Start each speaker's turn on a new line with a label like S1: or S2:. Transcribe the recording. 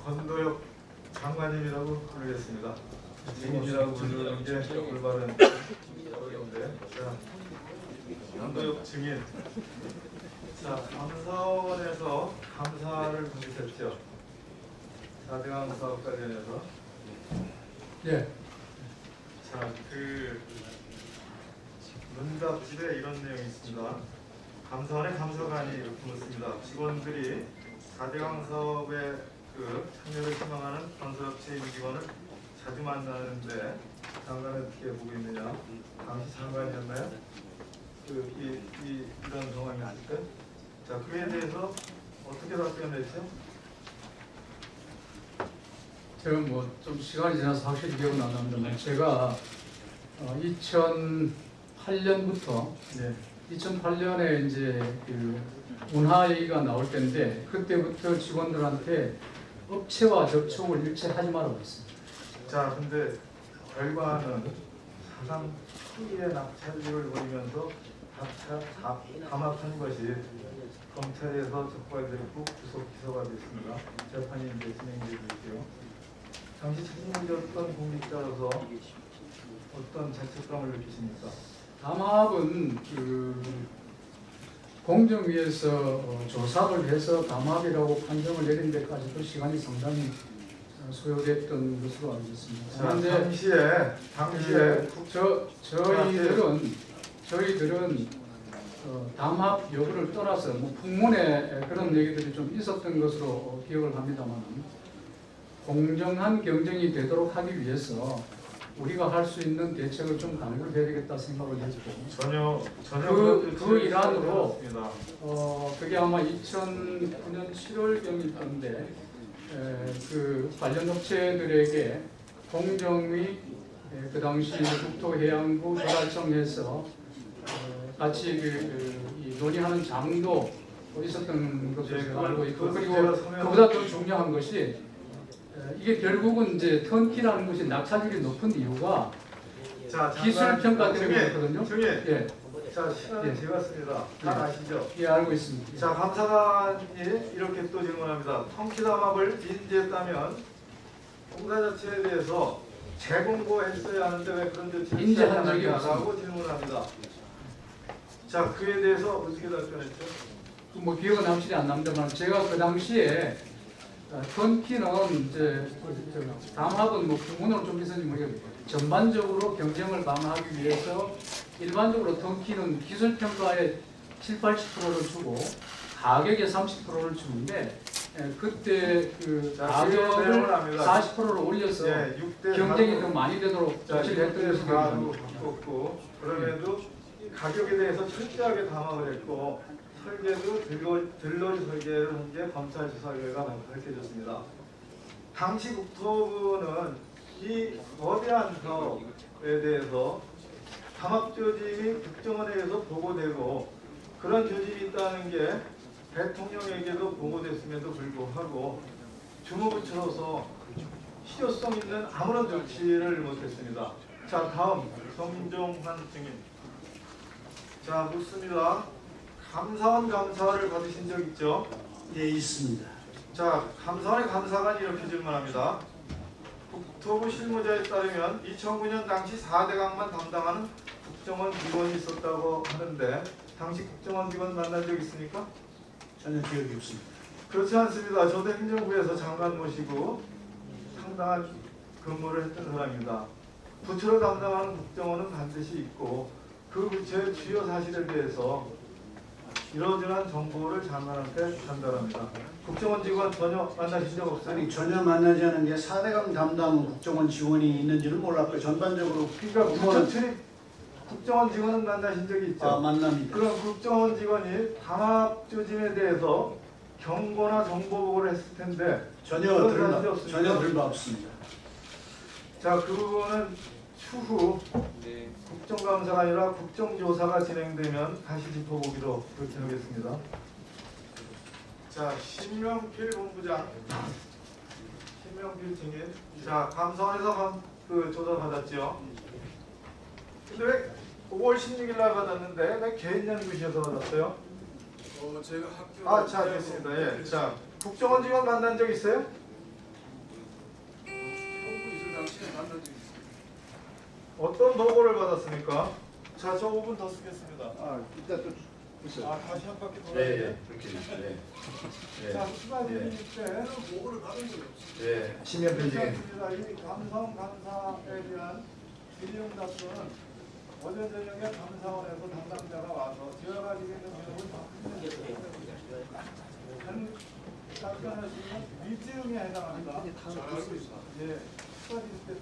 S1: 권도혁 장관님이라고 부르겠습니다. 증인이라고 부르는 게 올바른 어려운데. 자, 권도혁 증인. 자, 감사원에서 감사를 받으셨죠. 4대강 사업 관련해서.
S2: 예.
S1: 자, 그 문답집에 이런 내용이 있습니다. 감사원의 감사관이 이렇게 묻습니다. 직원들이 4대강 사업에 참여를 희망하는 건설업체 임직원을 자주 만나는데 장관은 어떻게 보고 있느냐? 당시 장관이었나요? 이런 상황이 있을까? 자, 그에 대해서 어떻게 답변했죠?
S2: 제가 뭐 좀 시간이 지나서 확실히 기억은 안 납니다만 제가 2008년부터
S1: 네.
S2: 2008년에 이제 그 운하 얘기가 나올 때인데 그때부터 직원들한테 업체와 접촉을 일체 하지 말라고 했습니다.
S1: 자, 근데 결과는 사상 초기의 낙찰직을 벌이면서 담합한 것이 검찰에서 적발되고 구속 기소가 됐습니다. 재판이 이제 진행되고 있고요. 당시 책임졌던 공직자로서 어떤 자책감을 느끼십니까?
S2: 담합은 그 공정위에서 조사를 해서 담합이라고 판정을 내린 데까지도 시간이 상당히 소요됐던 것으로 알고 있습니다.
S1: 그런데 당시에
S2: 저희들은 담합 여부를 떠나서 뭐 풍문에 그런 얘기들이 좀 있었던 것으로 기억을 합니다만 공정한 경쟁이 되도록 하기 위해서 우리가 할 수 있는 대책을 좀 강구를 해야 되겠다 생각을 했고
S1: 전혀
S2: 그 일환으로 그게 아마 2009년 7월경일 건데 그 관련 업체들에게 공정위 그 당시 국토해양부 조달청에서 같이 이 논의하는 장도 있었던 것으로 제가 알고 있고 그리고 그보다 더 중요한 것이 이게 결국은 이제 턴키라는 것이 낙찰률이 높은 이유가 기술 평가 때문에 그렇거든요.
S1: 예. 자, 시간을 재봤습니다. 다 아시죠?
S2: 예, 알고 있습니다.
S1: 자, 감사관이 이렇게 또 질문합니다. 턴키 담합을 인지했다면 공사 자체에 대해서 재공고했어야 하는데 왜 그런 조치를
S2: 인지한 적이
S1: 라고 질문합니다. 자, 그에 대해서 어떻게 답변했죠?
S2: 뭐 기억은 확실히 안 납니다만 제가 그 당시에 턴키는 이제 담합은 뭐 부문으로 좀 있었는지 모르겠어요. 전반적으로 경쟁을 방어하기 위해서 일반적으로 턴키는 기술 평가에 70~80%를 주고 가격에 30%를 주는데 그때 그 가격을 40%를 올려서 경쟁이 더 많이 되도록 조치를 했던 것이 기억납니다.
S1: 그럼에도 가격에 대해서 철저하게 담합을 했고 설계도 들러리 설계를 한 게 검찰 수사 결과가 밝혀졌습니다. 당시 국토부는 이 거대한 사업에 대해서 담합 조짐이 국정원에 의해서 보고되고 그런 조짐이 있다는 게 대통령에게도 보고됐음에도 불구하고 주무부처로서 실효성 있는 아무런 조치를 못했습니다. 자, 다음 성종환 증인. 자, 묻습니다. 감사원 감사를 받으신 적 있죠?
S3: 예, 있습니다.
S1: 자, 감사원의 감사관이 이렇게 질문합니다. 국토부 실무자에 따르면 2009년 당시 4대강만 담당하는 국정원 직원이 있었다고 하는데 당시 국정원 직원 만난 적 있습니까?
S3: 전혀 기억이 없습니다.
S1: 그렇지 않습니다. 저도 행정부에서 장관 모시고 상당한 근무를 했던 사람입니다. 부처로 담당하는 국정원은 반드시 있고 그 부처의 주요 사실에 대해서 이러저러한 정보를 장관한테 전달합니다. 국정원 직원 전혀 만나신 적 없어요?
S3: 아니, 전혀 만나지 않은 게 4대강 담당 국정원 직원이 있는지는 몰랐고요. 전반적으로
S1: 그러니까 부처 출입 국정원 직원은 만나신 적이 있죠?
S3: 만납니다.
S1: 그럼 국정원 직원이 담합 조짐에 대해서 경고나 정보 보고를 했을 텐데
S3: 전혀 들은 바 없습니다.
S1: 자, 그 부분은 추후 국정감사가 아니라 국정조사가 진행되면 다시 짚어보기로 그렇게 하겠습니다. 자, 신명필 본부장, 신명필 증인. 자, 감사원에서 그 조사 받았죠. 근데 왜 5월 16일 날 받았는데 왜 개인 연구실에서 받았어요?
S4: 제가 학교
S1: 자, 됐습니다. 예. 자, 국정원 직원 만난 적 있어요? 어떤 보고를 받았습니까? 자, 저 5분 더 쓰겠습니다.
S3: 이따 또 있어요.
S1: 다시 한 바퀴 돌아야 돼요.
S4: 그렇게
S1: 자, 수사진이 때
S4: 심야 편집에
S1: 괜찮습니다. 이 감성 감사에 대한 질의응답은 어제 저녁에 감사원에서 담당자가 와서 제가 가지고 있는 내용을 답변할 수 있는 미지응에 해당합니다. 예, 수사진 때